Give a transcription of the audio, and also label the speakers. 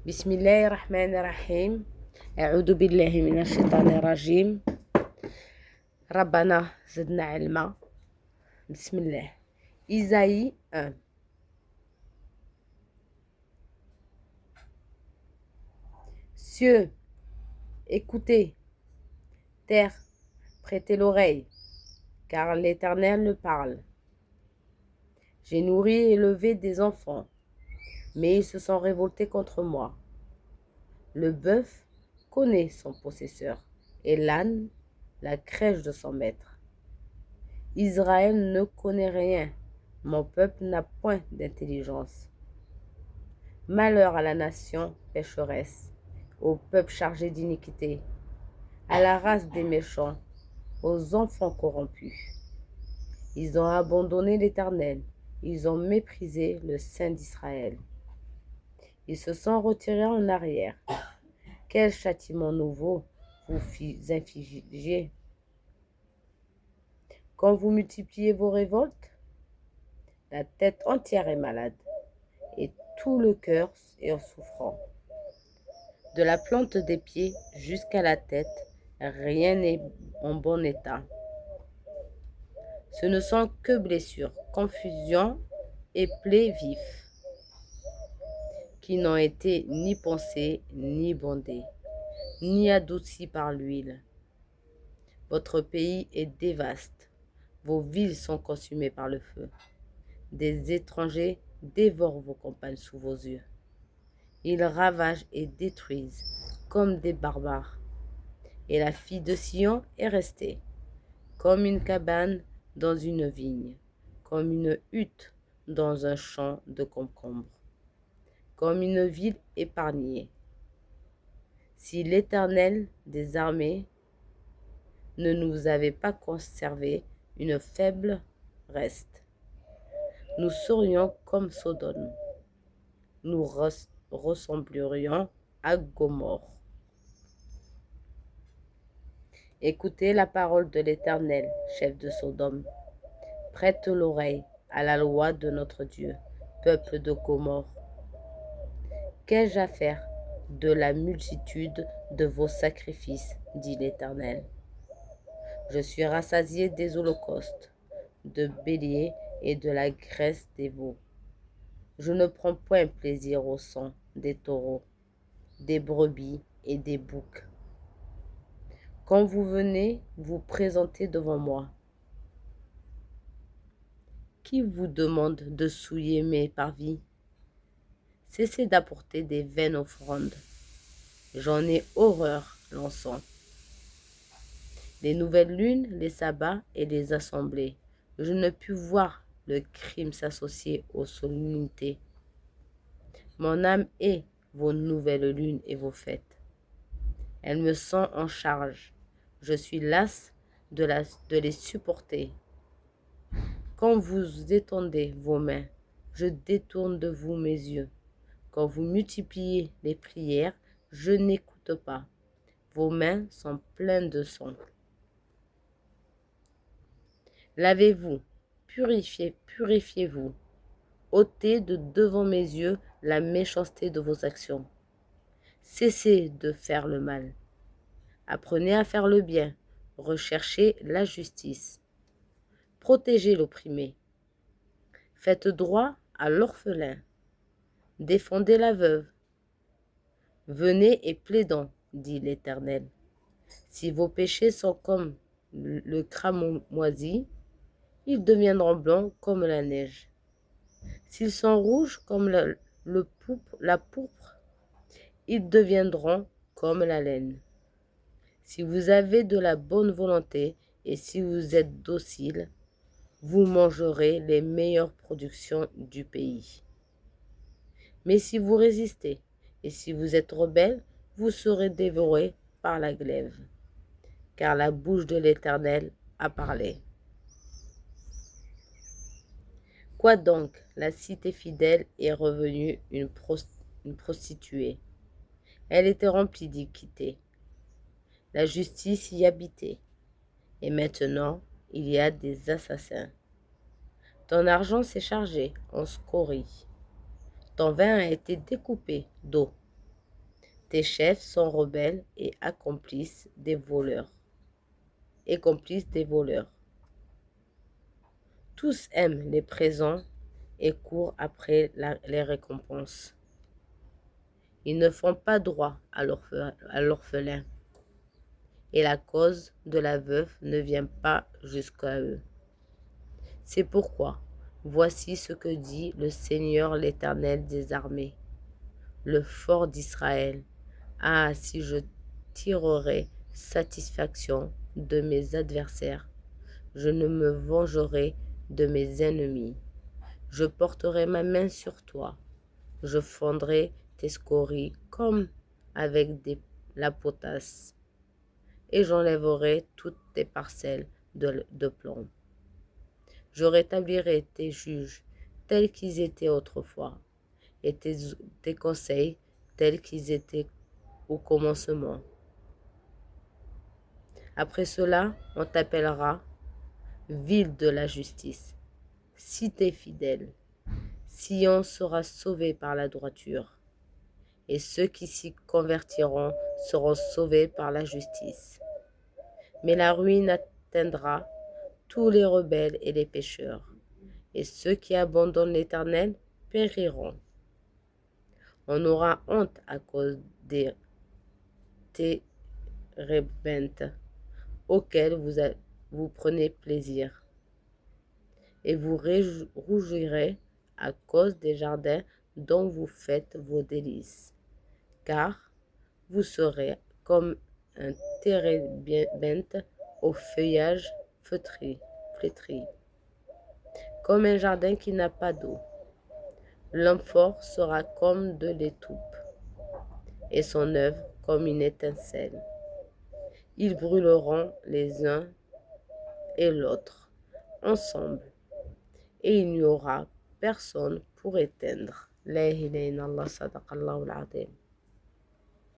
Speaker 1: بسم الله الرحمن الرحيم. أعوذ بالله من الشيطان الرجيم. ربنا زدنا علما. بسم الله. Isaïe 1. Cieux, écoutez, terre, prêtez l'oreille, car l'Éternel me parle. J'ai nourri et élevé des enfants, mais ils se sont révoltés contre moi. Le bœuf connaît son possesseur, et l'âne la crèche de son maître. Israël ne connaît rien, mon peuple n'a point d'intelligence. Malheur à la nation pécheresse, au peuple chargé d'iniquité, à la race des méchants, aux enfants corrompus. Ils ont abandonné l'Éternel, ils ont méprisé le Saint d'Israël. Ils se sont retirés en arrière. Quel châtiment nouveau vous infligiez quand vous multipliez vos révoltes? La tête entière est malade et tout le cœur est en souffrant. De la plante des pieds jusqu'à la tête, rien n'est en bon état. Ce ne sont que blessures, confusion et plaies vives, qui n'ont été ni pansées, ni bandées, ni adoucies par l'huile. Votre pays est dévaste, vos villes sont consumées par le feu. Des étrangers dévorent vos campagnes sous vos yeux. Ils ravagent et détruisent comme des barbares. Et la fille de Sion est restée, comme une cabane dans une vigne, comme une hutte dans un champ de concombres, comme une ville épargnée. Si l'Éternel des armées ne nous avait pas conservé une faible reste, nous serions comme Sodome, nous ressemblerions à Gomorrhe. Écoutez la parole de l'Éternel, chef de Sodome. Prête l'oreille à la loi de notre Dieu, peuple de Gomorrhe. Qu'ai-je à faire de la multitude de vos sacrifices, dit l'Éternel? Je suis rassasié des holocaustes, de béliers et de la graisse des veaux. Je ne prends point plaisir au sang des taureaux, des brebis et des boucs. Quand vous venez vous présenter devant moi, qui vous demande de souiller mes parvis? Cessez d'apporter des vaines offrandes. J'en ai horreur, l'encens. Les nouvelles lunes, les sabbats et les assemblées. Je ne puis voir le crime s'associer aux solennités. Mon âme hait vos nouvelles lunes et vos fêtes. Elles me sont en charge. Je suis lasse de les supporter. Quand vous étendez vos mains, je détourne de vous mes yeux. Quand vous multipliez les prières, je n'écoute pas. Vos mains sont pleines de sang. Lavez-vous, purifiez-vous. Ôtez de devant mes yeux la méchanceté de vos actions. Cessez de faire le mal. Apprenez à faire le bien. Recherchez la justice. Protégez l'opprimé. Faites droit à l'orphelin. Défendez la veuve. Venez et plaidons, dit l'Éternel. Si vos péchés sont comme le cramoisi, ils deviendront blancs comme la neige. S'ils sont rouges comme la pourpre, ils deviendront comme la laine. Si vous avez de la bonne volonté et si vous êtes docile, vous mangerez les meilleures productions du pays. Mais si vous résistez et si vous êtes rebelle, vous serez dévorés par la glaive, car la bouche de l'Éternel a parlé. Quoi donc, la cité fidèle est revenue une prostituée. Elle était remplie d'équité. La justice y habitait. Et maintenant, il y a des assassins. Ton argent s'est chargé en scorie. Ton vin a été découpé d'eau. Tes chefs sont rebelles et complices des voleurs. Tous aiment les présents et courent après les récompenses. Ils ne font pas droit à l'orphelin, et la cause de la veuve ne vient pas jusqu'à eux. C'est pourquoi, voici ce que dit le Seigneur l'Éternel des armées, le fort d'Israël. Ah, si je tirerais satisfaction de mes adversaires, je ne me vengerai de mes ennemis. Je porterai ma main sur toi, je fondrai tes scories comme avec la potasse, et j'enlèverai toutes tes parcelles de plomb. Je rétablirai tes juges tels qu'ils étaient autrefois, et tes conseils tels qu'ils étaient au commencement. Après cela, on t'appellera ville de la justice, cité fidèle. Sion sera sauvé par la droiture, et ceux qui s'y convertiront seront sauvés par la justice. Mais la ruine atteindra tous les rebelles et les pécheurs, et ceux qui abandonnent l'Éternel périront. On aura honte à cause des térébintes auxquels vous prenez plaisir, et vous rougirez à cause des jardins dont vous faites vos délices, car vous serez comme un térébinthe au feuillage flétri, comme un jardin qui n'a pas d'eau. L'amphore sera comme de l'étoupe, et son œuvre comme une étincelle. Ils brûleront les uns et l'autre ensemble, et il n'y aura personne pour éteindre. La ilaha illallah, sadaqallahu al-azim.